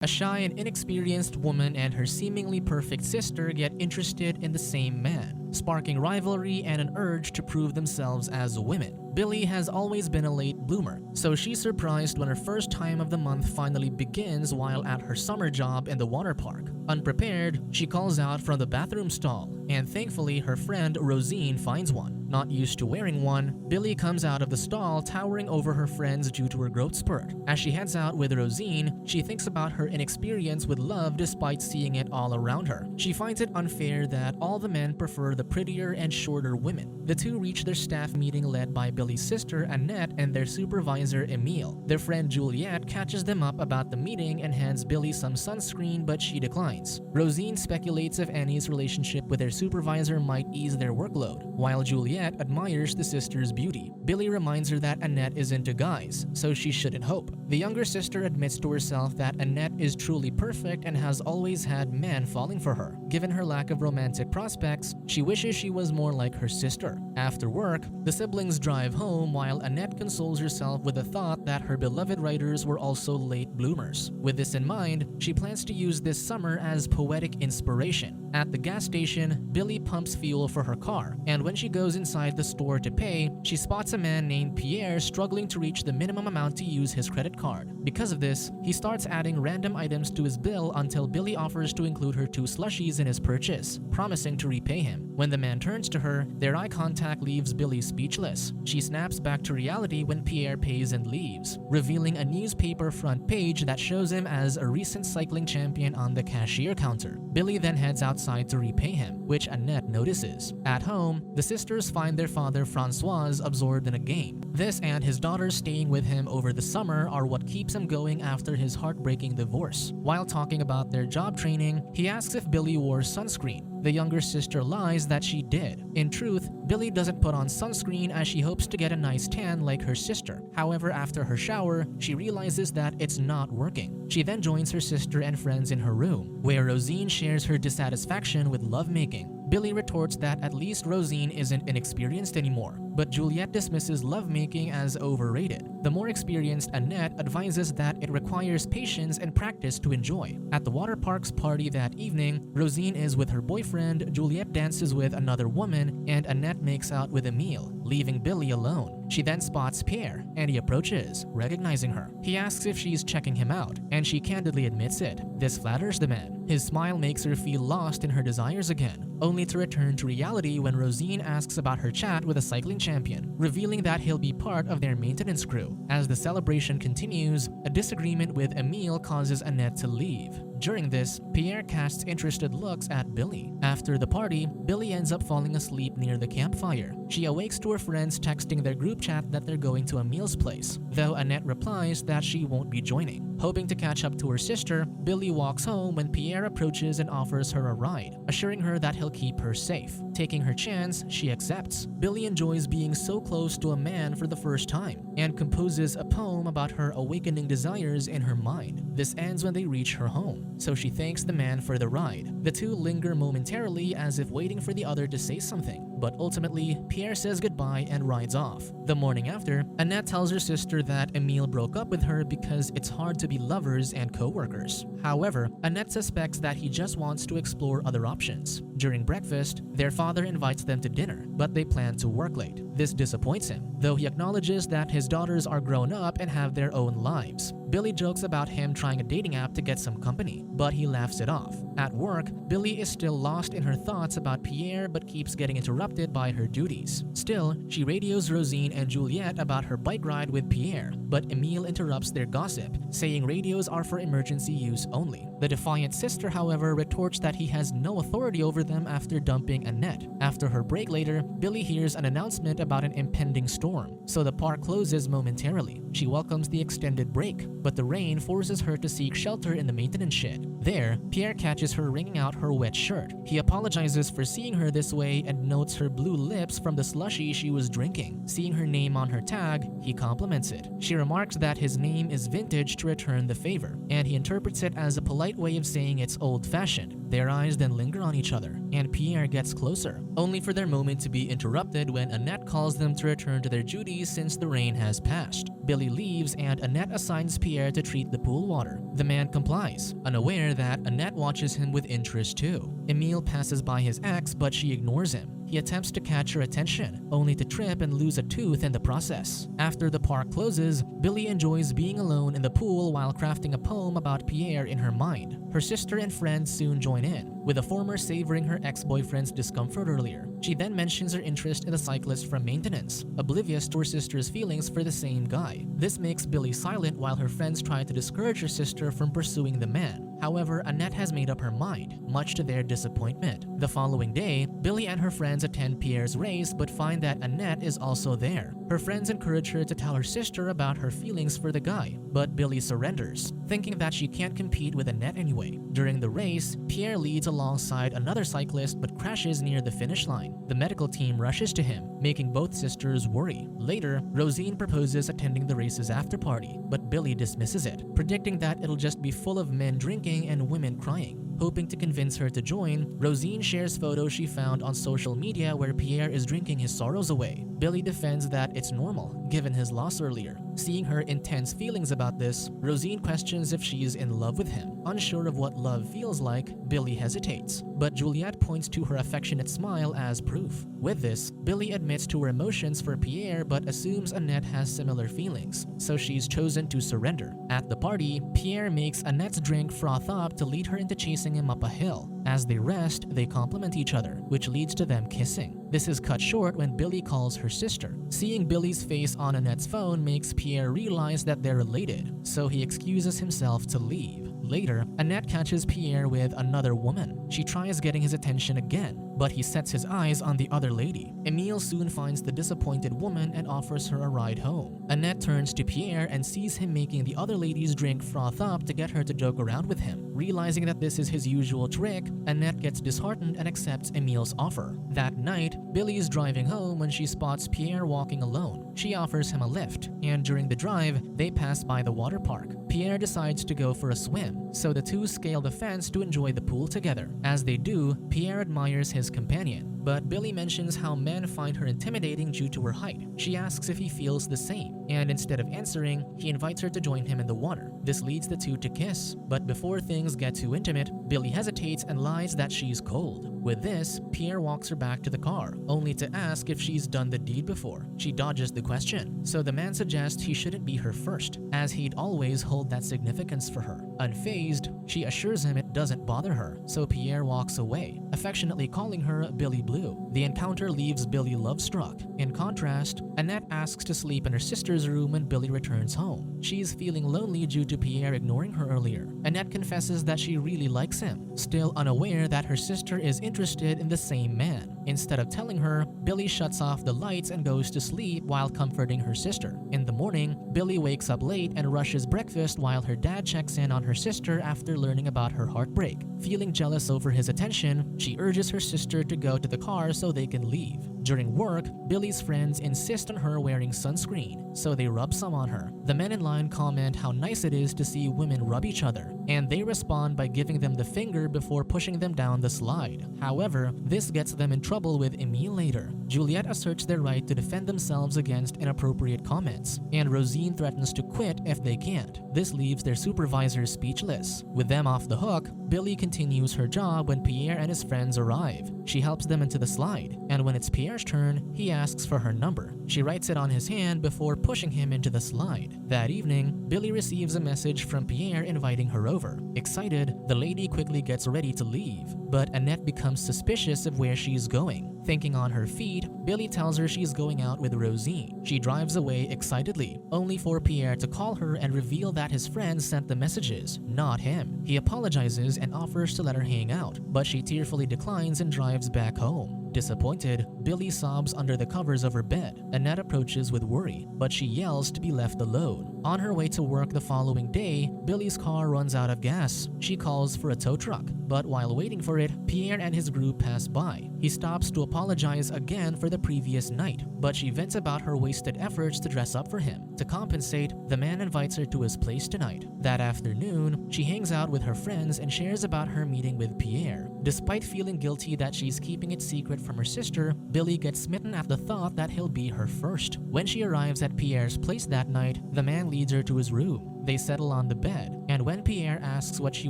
A shy and inexperienced woman and her seemingly perfect sister get interested in the same man, sparking rivalry and an urge to prove themselves as women. Billie has always been a late bloomer, so she's surprised when her first time of the month finally begins while at her summer job in the water park. Unprepared, she calls out from the bathroom stall, and thankfully her friend Rosine finds one. Not used to wearing one, Billie comes out of the stall towering over her friends due to her growth spurt. As she heads out with Rosine, she thinks about her inexperience with love despite seeing it all around her. She finds it unfair that all the men prefer the prettier and shorter women. The two reach their staff meeting led by Billie's sister Annette and their supervisor Emile. Their friend Juliette catches them up about the meeting and hands Billie some sunscreen, but she declines. Rosine speculates if Annie's relationship with their supervisor might ease their workload, while Juliette admires the sister's beauty. Billie reminds her that Annette is into guys, so she shouldn't hope. The younger sister admits to herself that Annette is truly perfect and has always had men falling for her. Given her lack of romantic prospects, she wishes she was more like her sister. After work, the siblings drive home while Annette consoles herself with the thought that her beloved writers were also late bloomers. With this in mind, she plans to use this summer as poetic inspiration. At the gas station, Billie pumps fuel for her car, and when she goes inside the store to pay, she spots a man named Pierre struggling to reach the minimum amount to use his credit card. Because of this, he starts adding random items to his bill until Billie offers to include her 2 slushies in his purchase, promising to repay him. When the man turns to her, their eye contact leaves Billie speechless. She snaps back to reality when Pierre pays and leaves, revealing a newspaper front page that shows him as a recent cycling champion on the cashier counter. Billie then heads outside to repay him, which Annette notices. At home, the sisters find their father Francois absorbed in a game. This and his daughters staying with him over the summer are what keeps him going after his heartbreaking divorce. While talking about their job training, he asks if Billie wore sunscreen. The younger sister lies that she did. In truth, Billie doesn't put on sunscreen as she hopes to get a nice tan like her sister. However, after her shower, she realizes that it's not working. She then joins her sister and friends in her room, where Rosine shares her dissatisfaction with lovemaking. Billie retorts that at least Rosine isn't inexperienced anymore, but Juliette dismisses lovemaking as overrated. The more experienced Annette advises that it requires patience and practice to enjoy. At the water park's party that evening, Rosine is with her boyfriend, Juliette dances with another woman, and Annette makes out with Emile, leaving Billie alone. She then spots Pierre, and he approaches, recognizing her. He asks if she's checking him out, and she candidly admits it. This flatters the man. His smile makes her feel lost in her desires again, only to return to reality when Rosine asks about her chat with a cycling champion, revealing that he'll be part of their maintenance crew. As the celebration continues, a disagreement with Emile causes Annette to leave. During this, Pierre casts interested looks at Billie. After the party, Billie ends up falling asleep near the campfire. She awakes to her friends texting their group chat that they're going to Emile's place, though Annette replies that she won't be joining. Hoping to catch up to her sister, Billie walks home when Pierre approaches and offers her a ride, assuring her that he'll keep her safe. Taking her chance, she accepts. Billie enjoys being so close to a man for the first time, and composes a poem about her awakening desires in her mind. This ends when they reach her home, so she thanks the man for the ride. The two linger momentarily as if waiting for the other to say something, but ultimately, Pierre says goodbye and rides off. The morning after, Annette tells her sister that Emile broke up with her because it's hard to be lovers and co-workers. However, Annette suspects that he just wants to explore other options. During breakfast, their father invites them to dinner, but they plan to work late. This disappoints him, though he acknowledges that his daughters are grown up and have their own lives. Billie jokes about him trying a dating app to get some company, but he laughs it off. At work, Billie is still lost in her thoughts about Pierre but keeps getting interrupted by her duties. Still, she radios Rosine and Juliette about her bike ride with Pierre, but Emile interrupts their gossip, saying radios are for emergency use only. The defiant sister, however, retorts that he has no authority over them after dumping Annette. After her break later, Billie hears an announcement about an impending storm, so the park closes momentarily. She welcomes the extended break, but the rain forces her to seek shelter in the maintenance shed. There, Pierre catches her wringing out her wet shirt. He apologizes for seeing her this way and notes her blue lips from the slushie she was drinking. Seeing her name on her tag, he compliments it. She remarks that his name is vintage to return the favor, and he interprets it as a polite way of saying it's old-fashioned. Their eyes then linger on each other, and Pierre gets closer, only for their moment to be interrupted when Annette calls them to return to their duties since the rain has passed. Billie leaves, and Annette assigns Pierre to treat the pool water. The man complies, unaware that Annette watches him with interest too. Emile passes by his ex, but she ignores him. He attempts to catch her attention, only to trip and lose a tooth in the process. After the park closes, Billie enjoys being alone in the pool while crafting a poem about Pierre in her mind. Her sister and friends soon join in, with the former savoring her ex-boyfriend's discomfort earlier. She then mentions her interest in the cyclist from maintenance, oblivious to her sister's feelings for the same guy. This makes Billie silent while her friends try to discourage her sister from pursuing the man. However, Annette has made up her mind, much to their disappointment. The following day, Billie and her friends attend Pierre's race but find that Annette is also there. Her friends encourage her to tell her sister about her feelings for the guy, but Billie surrenders, thinking that she can't compete with Annette anyway. During the race, Pierre leads alongside another cyclist but crashes near the finish line. The medical team rushes to him, making both sisters worry. Later, Rosine proposes attending the race's after-party, but Billie dismisses it, predicting that it'll just be full of men drinking and women crying. Hoping to convince her to join, Rosine shares photos she found on social media where Pierre is drinking his sorrows away. Billie defends that it's normal, given his loss earlier. Seeing her intense feelings about this, Rosine questions if she is in love with him. Unsure of what love feels like, Billie hesitates, but Juliette points to her affectionate smile as proof. With this, Billie admits to her emotions for Pierre but assumes Annette has similar feelings, so she's chosen to surrender. At the party, Pierre makes Annette's drink froth up to lead her into chasing him up a hill. As they rest, they compliment each other, which leads to them kissing. This is cut short when Billie calls her sister. Seeing Billie's face on Annette's phone makes Pierre realize that they're related, so he excuses himself to leave. Later, Annette catches Pierre with another woman. She tries getting his attention again, but he sets his eyes on the other lady. Emile soon finds the disappointed woman and offers her a ride home. Annette turns to Pierre and sees him making the other lady's drink froth up to get her to joke around with him. Realizing that this is his usual trick, Annette gets disheartened and accepts Emile's offer. That night, Billie is driving home when she spots Pierre walking alone. She offers him a lift, and during the drive, they pass by the water park. Pierre decides to go for a swim, so the two scale the fence to enjoy the pool together. As they do, Pierre admires his companion, but Billie mentions how men find her intimidating due to her height. She asks if he feels the same, and instead of answering, he invites her to join him in the water. This leads the two to kiss, but before things get too intimate, Billie hesitates and lies that she's cold. With this, Pierre walks her back to the car, only to ask if she's done the deed before. She dodges the question, so the man suggests he shouldn't be her first, as he'd always hold that significance for her. Unfazed, she assures him it doesn't bother her, so Pierre walks away, affectionately calling her Billie Blue. The encounter leaves Billie love-struck. In contrast, Annette asks to sleep in her sister's room when Billie returns home. She's feeling lonely due to Pierre ignoring her earlier. Annette confesses that she really likes him, still unaware that her sister is interested in the same man. Instead of telling her, Billie shuts off the lights and goes to sleep while comforting her sister. In the morning, Billie wakes up late and rushes breakfast while her dad checks in on her sister after learning about her heartbreak. Feeling jealous over his attention, she urges her sister to go to the car so they can leave. During work, Billie's friends insist on her wearing sunscreen, so they rub some on her. The men in line comment how nice it is to see women rub each other, and they respond by giving them the finger before pushing them down the slide. However, this gets them in trouble with Emile later. Juliette asserts their right to defend themselves against inappropriate comments, and Rosine threatens to quit if they can't. This leaves their supervisors speechless. With them off the hook, Billie continues her job when Pierre and his friends arrive. She helps them into the slide, and when it's Pierre's turn, he asks for her number. She writes it on his hand before pushing him into the slide. That evening, Billie receives a message from Pierre inviting her over. Excited, the lady quickly gets ready to leave, but Annette becomes suspicious of where she's going. Thinking on her feet, Billie tells her she's going out with Rosine. She drives away excitedly, only for Pierre to call her and reveal that his friend sent the messages, not him. He apologizes and offers to let her hang out, but she tearfully declines and drives back home. Disappointed, Billie sobs under the covers of her bed. Annette approaches with worry, but she yells to be left alone. On her way to work the following day, Billie's car runs out of gas. She calls for a tow truck, but while waiting for it, Pierre and his group pass by. He stops to apologize again for the previous night, but she vents about her wasted efforts to dress up for him. To compensate, the man invites her to his place tonight. That afternoon, she hangs out with her friends and shares about her meeting with Pierre. Despite feeling guilty that she's keeping it secret from her sister, Billie gets smitten at the thought that he'll be her first. When she arrives at Pierre's place that night, the man leads her to his room. They settle on the bed, and when Pierre asks what she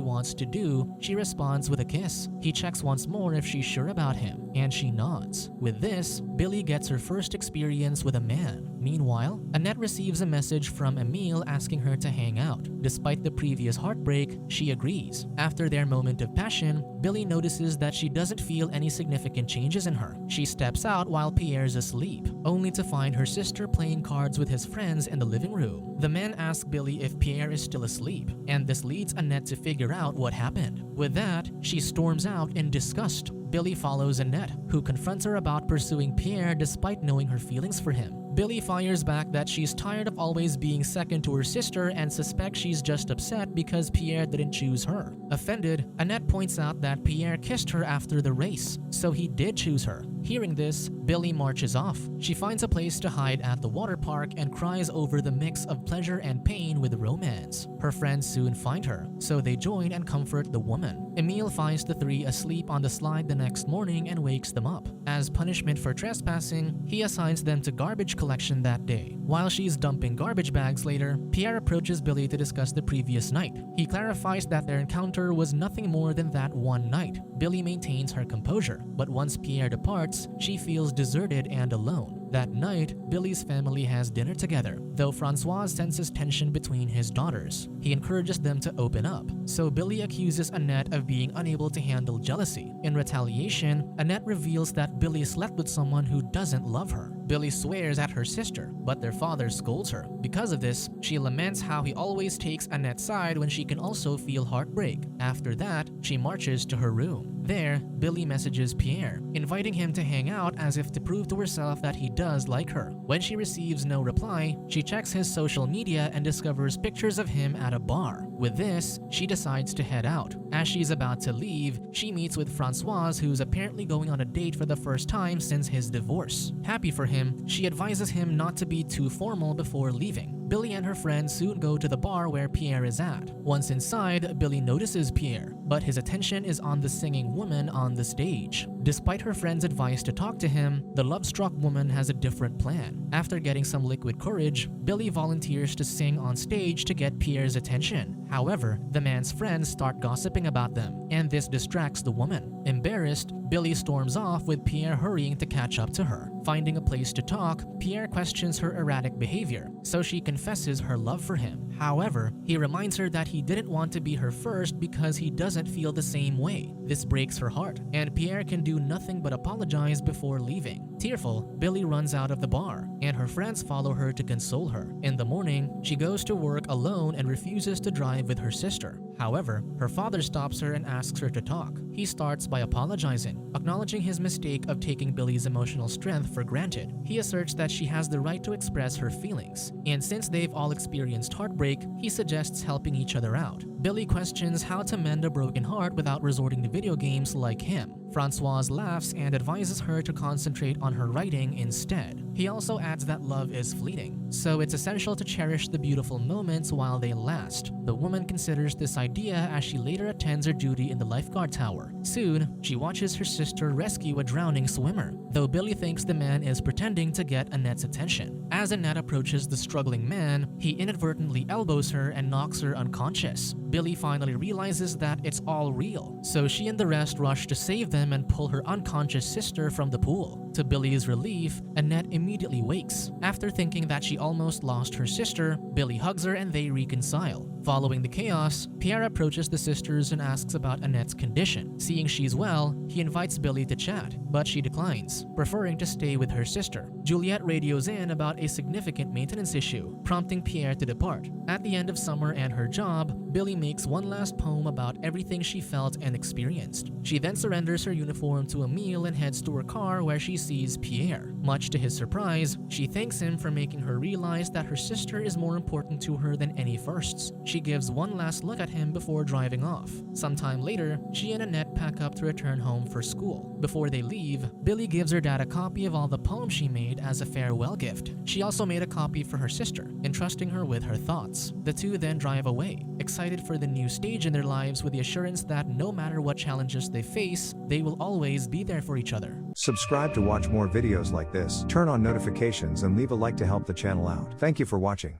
wants to do, she responds with a kiss. He checks once more if she's sure about him, and she nods. With this, Billie gets her first experience with a man. Meanwhile, Annette receives a message from Emile asking her to hang out. Despite the previous heartbreak, she agrees. After their moment of passion, Billie notices that she doesn't feel any significant changes in her. She steps out while Pierre's asleep, only to find her sister playing cards with his friends in the living room. The man asks Billie if Pierre is still asleep, and this leads Annette to figure out what happened. With that, she storms out in disgust. Billie follows Annette, who confronts her about pursuing Pierre despite knowing her feelings for him. Billie fires back that she's tired of always being second to her sister and suspects she's just upset because Pierre didn't choose her. Offended, Annette points out that Pierre kissed her after the race, so he did choose her. Hearing this, Billie marches off. She finds a place to hide at the water park and cries over the mix of pleasure and pain with romance. Her friends soon find her, so they join and comfort the woman. Emile finds the three asleep on the slide the next morning and wakes them up. As punishment for trespassing, he assigns them to garbage collection that day. While she's dumping garbage bags later, Pierre approaches Billie to discuss the previous night. He clarifies that their encounter was nothing more than that one night. Billie maintains her composure, but once Pierre departs, she feels deserted and alone. That night, Billie's family has dinner together, though Francois senses tension between his daughters. He encourages them to open up, so Billie accuses Annette of being unable to handle jealousy. In retaliation, Annette reveals that Billie slept with someone who doesn't love her. Billie swears at her sister, but their father scolds her. Because of this, she laments how he always takes Annette's side when she can also feel heartbreak. After that, she marches to her room. There, Billie messages Pierre, inviting him to hang out as if to prove to herself that he does like her. When she receives no reply, she checks his social media and discovers pictures of him at a bar. With this, she decides to head out. As she's about to leave, she meets with Francois, who's apparently going on a date for the first time since his divorce. Happy for him, she advises him not to be too formal before leaving. Billie and her friends soon go to the bar where Pierre is at. Once inside, Billie notices Pierre, but his attention is on the singing woman on the stage. Despite her friend's advice to talk to him, the love-struck woman has a different plan. After getting some liquid courage, Billie volunteers to sing on stage to get Pierre's attention. However, the man's friends start gossiping about them, and this distracts the woman. Embarrassed, Billie storms off with Pierre hurrying to catch up to her. Finding a place to talk, Pierre questions her erratic behavior, so she confesses her love for him. However, he reminds her that he didn't want to be her first because he doesn't feel the same way. This breaks her heart, and Pierre can do nothing but apologize before leaving. Tearful, Billie runs out of the bar, and her friends follow her to console her. In the morning, she goes to work alone and refuses to drive with her sister. However, her father stops her and asks her to talk. He starts by apologizing, acknowledging his mistake of taking Billie's emotional strength for granted. He asserts that she has the right to express her feelings, and since they've all experienced heartbreak, he suggests helping each other out. Billie questions how to mend a broken heart without resorting to video games like him. Francois laughs and advises her to concentrate on her writing instead. He also adds that love is fleeting, so it's essential to cherish the beautiful moments while they last. The woman considers this idea as she later attends her duty in the lifeguard tower. Soon, she watches her sister rescue a drowning swimmer, though Billie thinks the man is pretending to get Annette's attention. As Annette approaches the struggling man, he inadvertently elbows her and knocks her unconscious. Billie finally realizes that it's all real, so she and the rest rush to save them and pull her unconscious sister from the pool. To Billie's relief, Annette immediately wakes. After thinking that she almost lost her sister, Billie hugs her and they reconcile. Following the chaos, Pierre approaches the sisters and asks about Annette's condition. Seeing she's well, he invites Billie to chat, but she declines, preferring to stay with her sister. Juliette radios in about a significant maintenance issue, prompting Pierre to depart. At the end of summer and her job, Billie makes one last poem about everything she felt and experienced. She then surrenders her uniform to Emile and heads to her car where she sees Pierre. Much to his surprise, she thanks him for making her realize that her sister is more important to her than any firsts. She gives one last look at him before driving off. Sometime later, she and Annette pack up to return home for school. Before they leave, Billie gives her dad a copy of all the poems she made as a farewell gift. She also made a copy for her sister, entrusting her with her thoughts. The two then drive away, excited for the new stage in their lives with the assurance that no matter what challenges they face, they will always be there for each other. Subscribe to watch more videos like this, turn on notifications and leave a like to help the channel out. Thank you for watching.